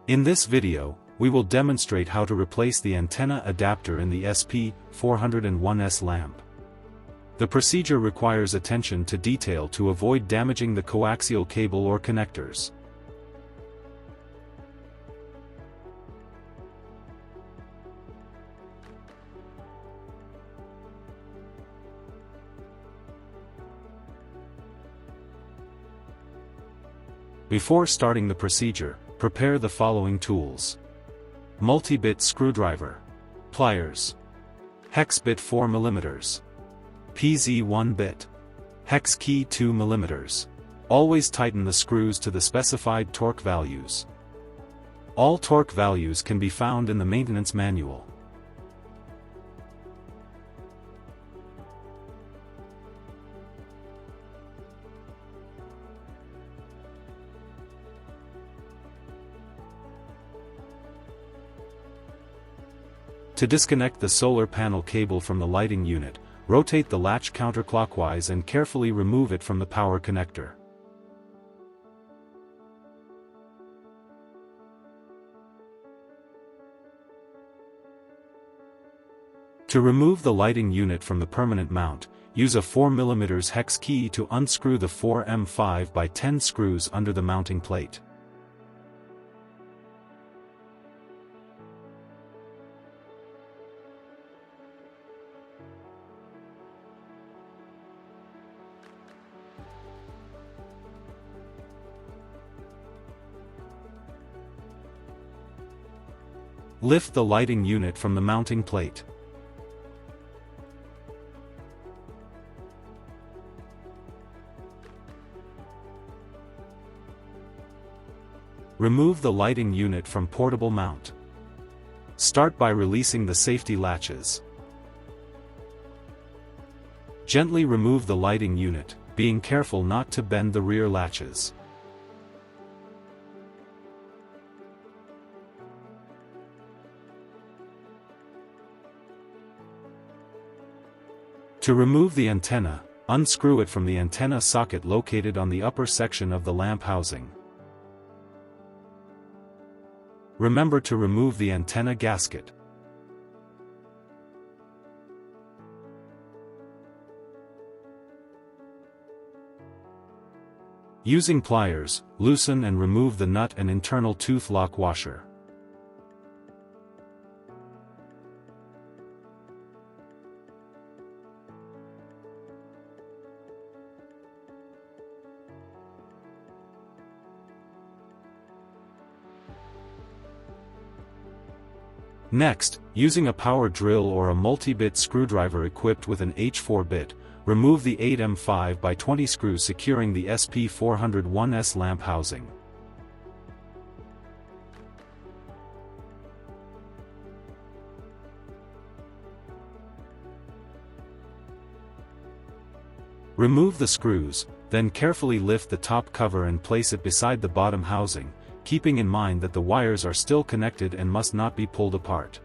In this video, we will demonstrate how to replace the antenna adapter in the SP-401S lamp. The procedure requires attention to detail to avoid damaging the coaxial cable or connectors. Before starting the procedure, prepare the following tools: multibit screwdriver, pliers, hex bit 4 mm, PZ 1 bit, hex key 2 mm. Always tighten the screws to the specified torque values. All torque values can be found in the maintenance manual. To disconnect the solar panel cable from the lighting unit, rotate the latch counterclockwise and carefully remove it from the power connector. To remove the lighting unit from the permanent mount, use a 4 mm hex key to unscrew the 4M 5x10 screws under the mounting plate. Lift the lighting unit from the mounting plate. Remove the lighting unit from portable mount. Start by releasing the safety latches. Gently remove the lighting unit, being careful not to bend the rear latches. To remove the antenna, unscrew it from the antenna socket located on the upper section of the lamp housing. Remember to remove the antenna gasket. Using pliers, loosen and remove the nut and internal tooth lock washer. Next, using a power drill or a multi-bit screwdriver equipped with an H4 bit, remove the 8M 5x20 screw securing the SP-401S lamp housing. Remove the screws, then carefully lift the top cover and place it beside the bottom housing, keeping in mind that the wires are still connected and must not be pulled apart.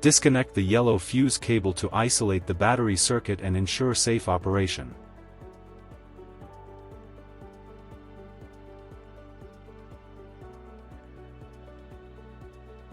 Disconnect the yellow fuse cable to isolate the battery circuit and ensure safe operation.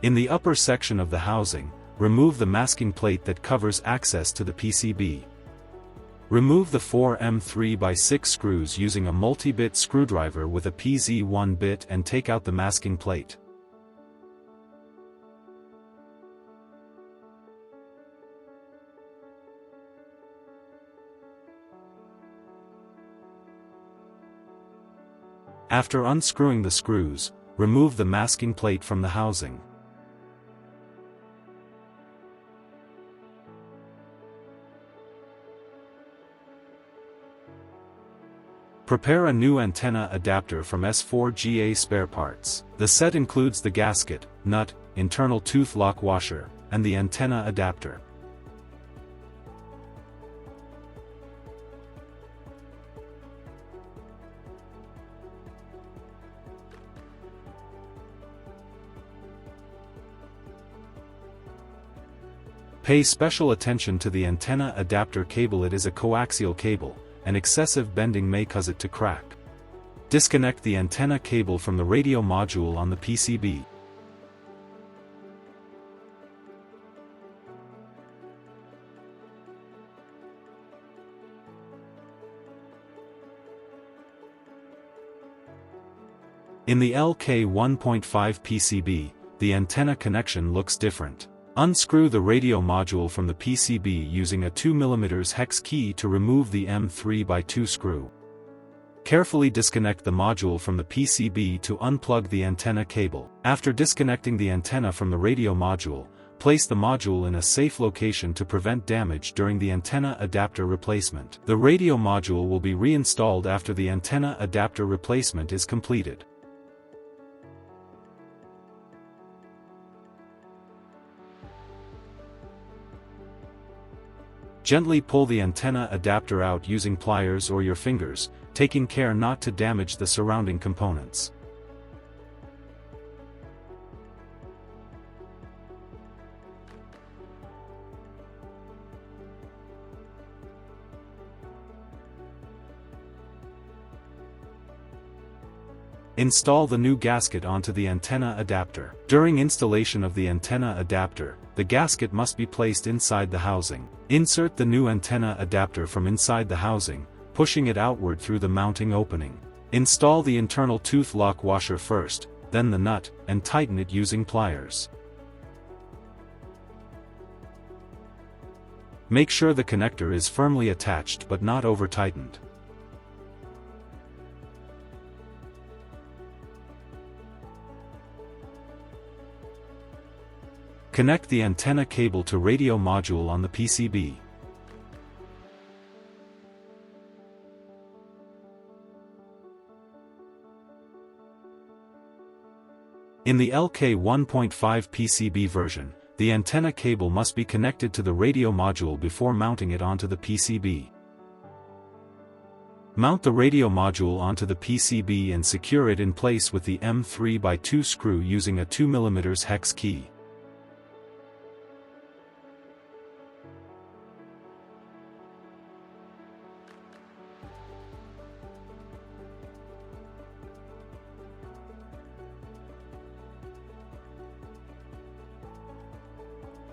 In the upper section of the housing, remove the masking plate that covers access to the PCB. Remove the 4M 3x6 screws using a multi-bit screwdriver with a PZ 1 bit and take out the masking plate. After unscrewing the screws, remove the masking plate from the housing. Prepare a new antenna adapter from S4GA spare parts. The set includes the gasket, nut, internal tooth lock washer, and the antenna adapter. Pay special attention to the antenna adapter cable. It is a coaxial cable, and excessive bending may cause it to crack. Disconnect the antenna cable from the radio module on the PCB. In the LK1.5 PCB, the antenna connection looks different. Unscrew the radio module from the PCB using a 2 mm hex key to remove the M3x2 screw. Carefully disconnect the module from the PCB to unplug the antenna cable. After disconnecting the antenna from the radio module, place the module in a safe location to prevent damage during the antenna adapter replacement. The radio module will be reinstalled after the antenna adapter replacement is completed. Gently pull the antenna adapter out using pliers or your fingers, taking care not to damage the surrounding components. Install the new gasket onto the antenna adapter. During installation of the antenna adapter, the gasket must be placed inside the housing. Insert the new antenna adapter from inside the housing, pushing it outward through the mounting opening. Install the internal tooth lock washer first, then the nut, and tighten it using pliers. Make sure the connector is firmly attached but not over-tightened. Connect the antenna cable to radio module on the PCB. In the LK1.5 PCB version, the antenna cable must be connected to the radio module before mounting it onto the PCB. Mount the radio module onto the PCB and secure it in place with the M3x2 screw using a 2 mm hex key.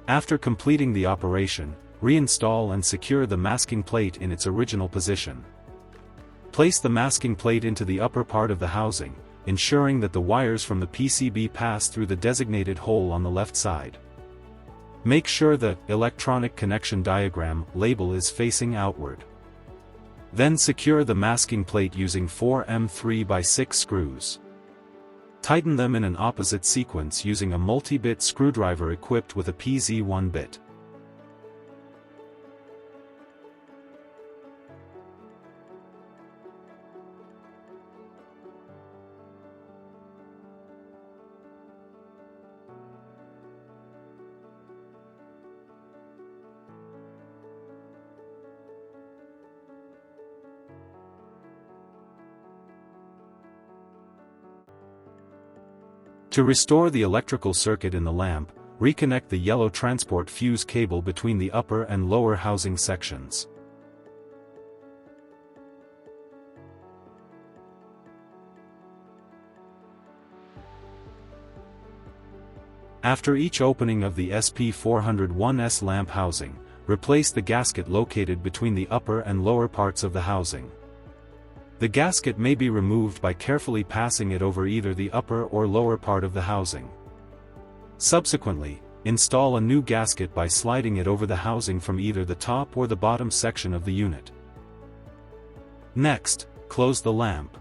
After completing the operation, reinstall and secure the masking plate in its original position. Place the masking plate into the upper part of the housing, ensuring that the wires from the PCB pass through the designated hole on the left side. Make sure the electronic connection diagram label is facing outward. Then secure the masking plate using 4 M3x6 screws. Tighten them in an opposite sequence using a multibit screwdriver equipped with a PZ1 bit. To restore the electrical circuit in the lamp, reconnect the yellow transport fuse cable between the upper and lower housing sections. After each opening of the SP-401S lamp housing, replace the gasket located between the upper and lower parts of the housing. The gasket may be removed by carefully passing it over either the upper or lower part of the housing. Subsequently, install a new gasket by sliding it over the housing from either the top or the bottom section of the unit. Next, close the lamp.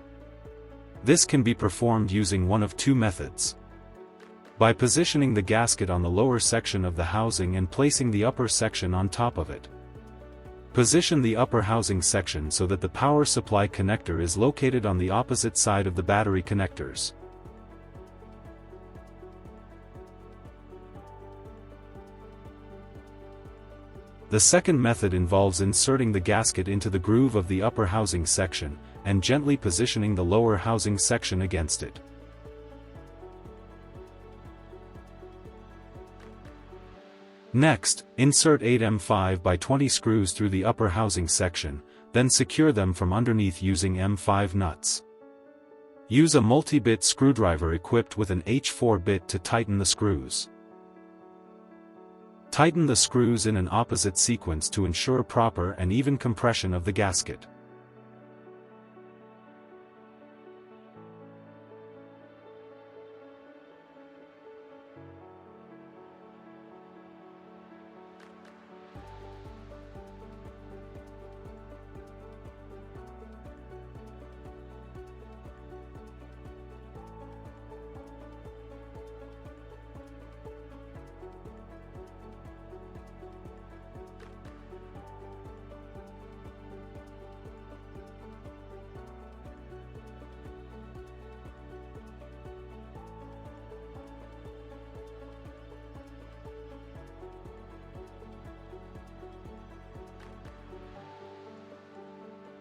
This can be performed using one of two methods. By positioning the gasket on the lower section of the housing and placing the upper section on top of it. Position the upper housing section so that the power supply connector is located on the opposite side of the battery connectors. The second method involves inserting the gasket into the groove of the upper housing section, and gently positioning the lower housing section against it. Next, insert 8 M5x20 screws through the upper housing section, then secure them from underneath using M5 nuts. Use a multi-bit screwdriver equipped with an H4 bit to tighten the screws. Tighten the screws in an opposite sequence to ensure proper and even compression of the gasket.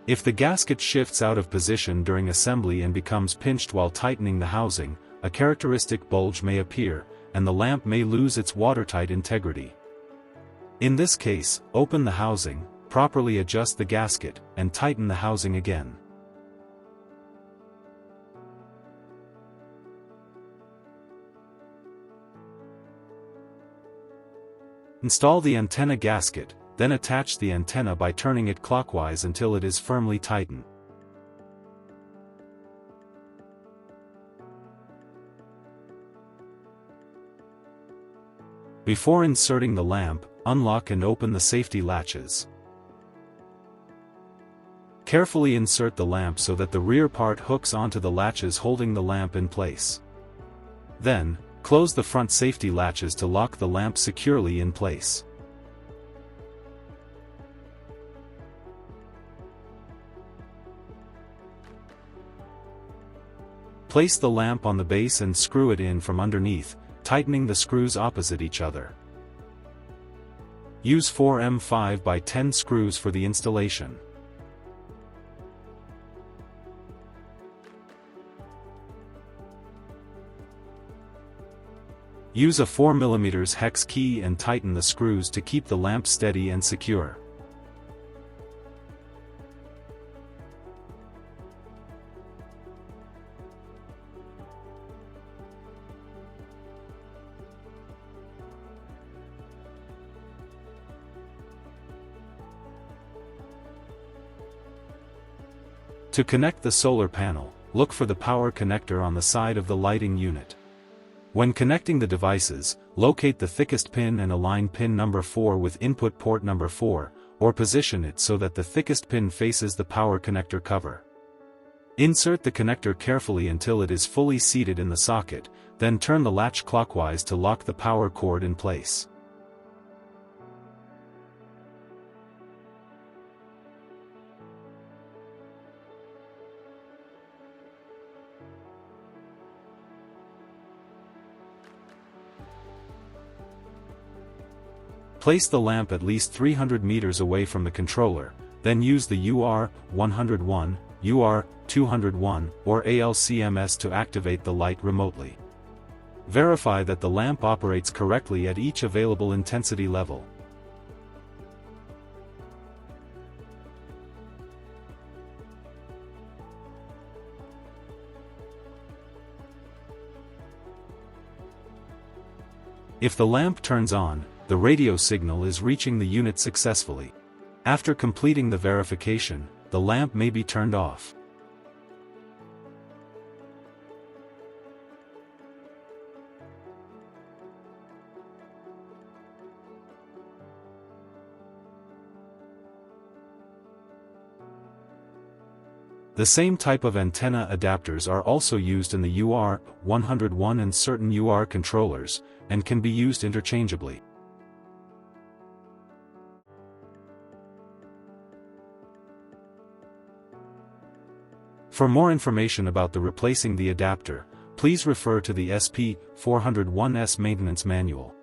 If the gasket shifts out of position during assembly and becomes pinched while tightening the housing, a characteristic bulge may appear, and the lamp may lose its watertight integrity. In this case, open the housing, properly adjust the gasket, and tighten the housing again. Install the antenna gasket, then attach the antenna by turning it clockwise until it is firmly tightened. Before inserting the lamp, unlock and open the safety latches. Carefully insert the lamp so that the rear part hooks onto the latches holding the lamp in place. Then, close the front safety latches to lock the lamp securely in place. Place the lamp on the base and screw it in from underneath, tightening the screws opposite each other. Use 4 M5x10 screws for the installation. Use a 4 mm hex key and tighten the screws to keep the lamp steady and secure. To connect the solar panel, look for the power connector on the side of the lighting unit. When connecting the devices, locate the thickest pin and align pin number 4 with input port number 4, or position it so that the thickest pin faces the power connector cover. Insert the connector carefully until it is fully seated in the socket, then turn the latch clockwise to lock the power cord in place. Place the lamp at least 300 meters away from the controller, then use the UR101, UR201, or ALCMS to activate the light remotely. Verify that the lamp operates correctly at each available intensity level. If the lamp turns on, the radio signal is reaching the unit successfully. After completing the verification, the lamp may be turned off. The same type of antenna adapters are also used in the UR101 and certain UR controllers, and can be used interchangeably. For more information about replacing the adapter, please refer to the SP-401S maintenance manual.